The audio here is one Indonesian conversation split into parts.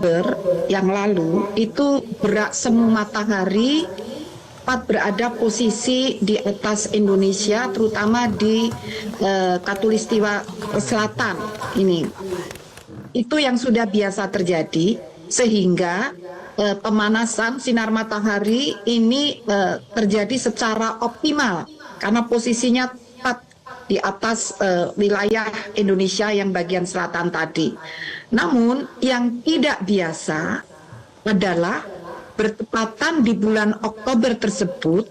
Oktober yang lalu itu berat semu matahari berada posisi di atas Indonesia, terutama di Katulistiwa Selatan ini. Itu yang sudah biasa terjadi, sehingga pemanasan sinar matahari ini terjadi secara optimal karena posisinya tepat di atas wilayah Indonesia yang bagian selatan tadi. Namun yang tidak biasa adalah bertepatan di bulan Oktober tersebut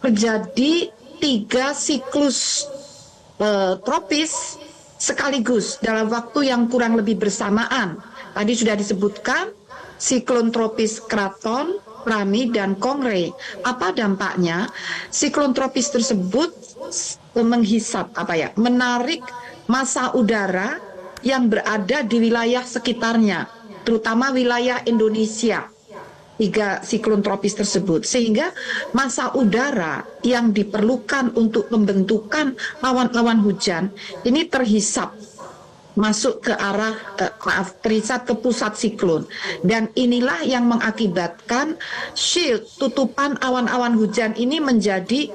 terjadi 3 siklus tropis sekaligus dalam waktu yang kurang lebih bersamaan. Tadi sudah disebutkan siklon tropis Kraton, Rami, dan Kongre. Apa dampaknya? Siklon tropis tersebut menarik massa udara yang berada di wilayah sekitarnya, terutama wilayah Indonesia. 3 siklon tropis tersebut, sehingga massa udara yang diperlukan untuk pembentukan awan-awan hujan ini terhisap masuk ke arah terhisap ke pusat siklon, dan inilah yang mengakibatkan shield tutupan awan-awan hujan ini menjadi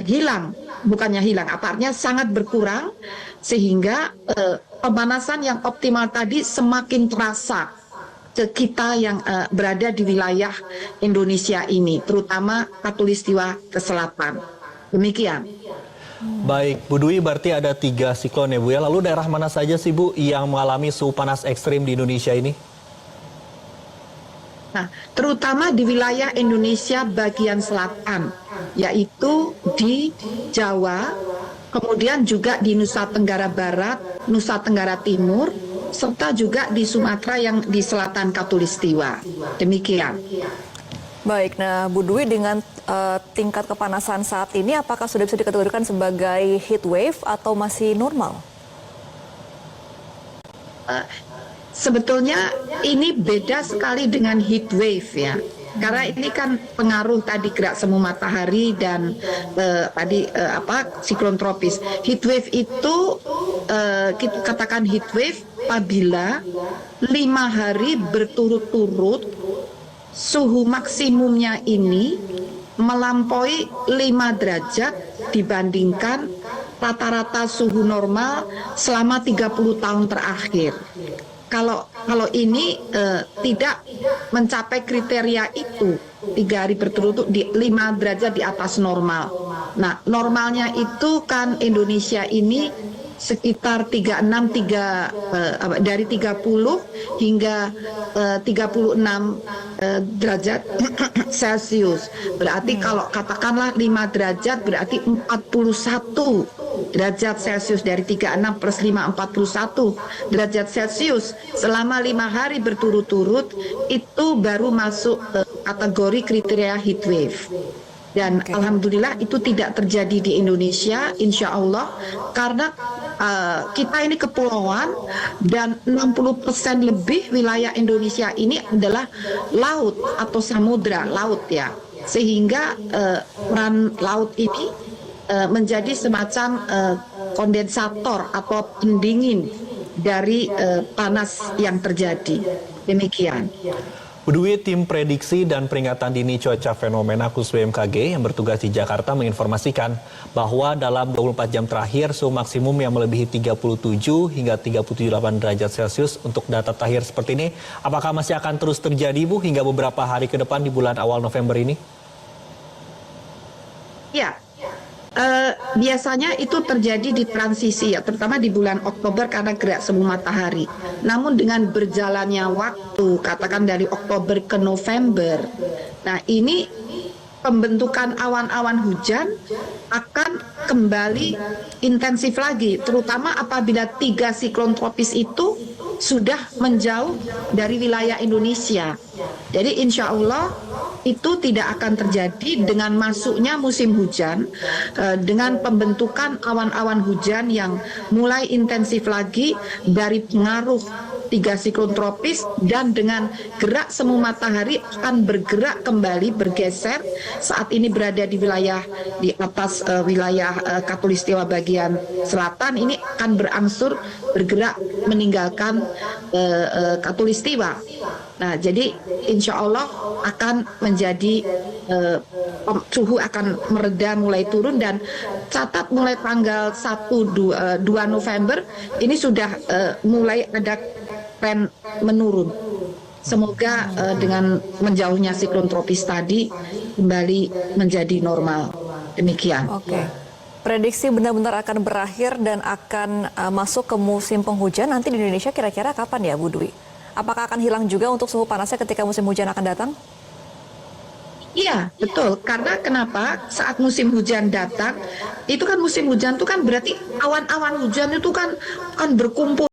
hilang, bukannya hilang, artinya sangat berkurang, sehingga pemanasan yang optimal tadi semakin terasa ke kita yang berada di wilayah Indonesia ini, terutama Katulistiwa ke selatan. Demikian. Baik, Bu Dwi, berarti ada 3 siklon ya Bu ya. Lalu daerah mana saja sih Bu yang mengalami suhu panas ekstrim di Indonesia ini? Nah, terutama di wilayah Indonesia bagian selatan, yaitu di Jawa, kemudian juga di Nusa Tenggara Barat, Nusa Tenggara Timur, serta juga di Sumatera yang di selatan Katulistiwa. Demikian. Baik, nah Bu Dwi, dengan tingkat kepanasan saat ini apakah sudah bisa dikategorikan sebagai heat wave atau masih normal? Sebetulnya ini beda sekali dengan heat wave ya. Karena ini kan pengaruh tadi gerak semu matahari dan siklon tropis. Heat wave itu kita katakan heat wave apabila 5 hari berturut-turut suhu maksimumnya ini melampaui 5 derajat dibandingkan rata-rata suhu normal selama 30 tahun terakhir. Kalau ini tidak mencapai kriteria itu, 3 hari berturut-turut di 5 derajat di atas normal. Nah, normalnya itu kan Indonesia ini sekitar dari 30 hingga 36 derajat Celcius. Berarti kalau katakanlah 5 derajat berarti 41 derajat Celcius, dari 36 plus 5, 41 derajat Celcius selama 5 hari berturut-turut, itu baru masuk kategori kriteria heat wave. Dan alhamdulillah itu tidak terjadi di Indonesia, insya Allah, karena kita ini kepulauan dan 60% lebih wilayah Indonesia ini adalah laut atau samudra, laut ya. Sehingga peran laut ini menjadi semacam kondensator atau pendingin dari panas yang terjadi. Demikian. Bu Dwi, tim prediksi dan peringatan dini cuaca fenomena khusus BMKG yang bertugas di Jakarta menginformasikan bahwa dalam 24 jam terakhir suhu maksimum yang melebihi 37 hingga 37,8 derajat Celcius untuk data terakhir seperti ini, apakah masih akan terus terjadi Bu hingga beberapa hari ke depan di bulan awal November ini? Ya. Biasanya itu terjadi di transisi ya, terutama di bulan Oktober karena gerak semu matahari. Namun dengan berjalannya waktu, katakan dari Oktober ke November, nah ini pembentukan awan-awan hujan akan kembali intensif lagi, terutama apabila 3 siklon tropis itu sudah menjauh dari wilayah Indonesia. Jadi insya Allah itu tidak akan terjadi dengan masuknya musim hujan, dengan pembentukan awan-awan hujan yang mulai intensif lagi dari pengaruh 3 siklon tropis, dan dengan gerak semu matahari akan bergerak kembali, bergeser. Saat ini berada di wilayah di atas wilayah Khatulistiwa bagian selatan, ini akan berangsur bergerak meninggalkan Khatulistiwa. Nah, jadi insya Allah akan menjadi suhu akan mereda, mulai turun, dan catat mulai tanggal 1-2 November ini sudah mulai ada tren menurun. Semoga dengan menjauhnya siklon tropis tadi kembali menjadi normal. Demikian. Oke. Prediksi benar-benar akan berakhir dan akan masuk ke musim penghujan nanti di Indonesia kira-kira kapan ya Bu Dwi? Apakah akan hilang juga untuk suhu panasnya ketika musim hujan akan datang? Iya, betul. Karena kenapa? Saat musim hujan datang, itu kan musim hujan itu kan berarti awan-awan hujan itu kan berkumpul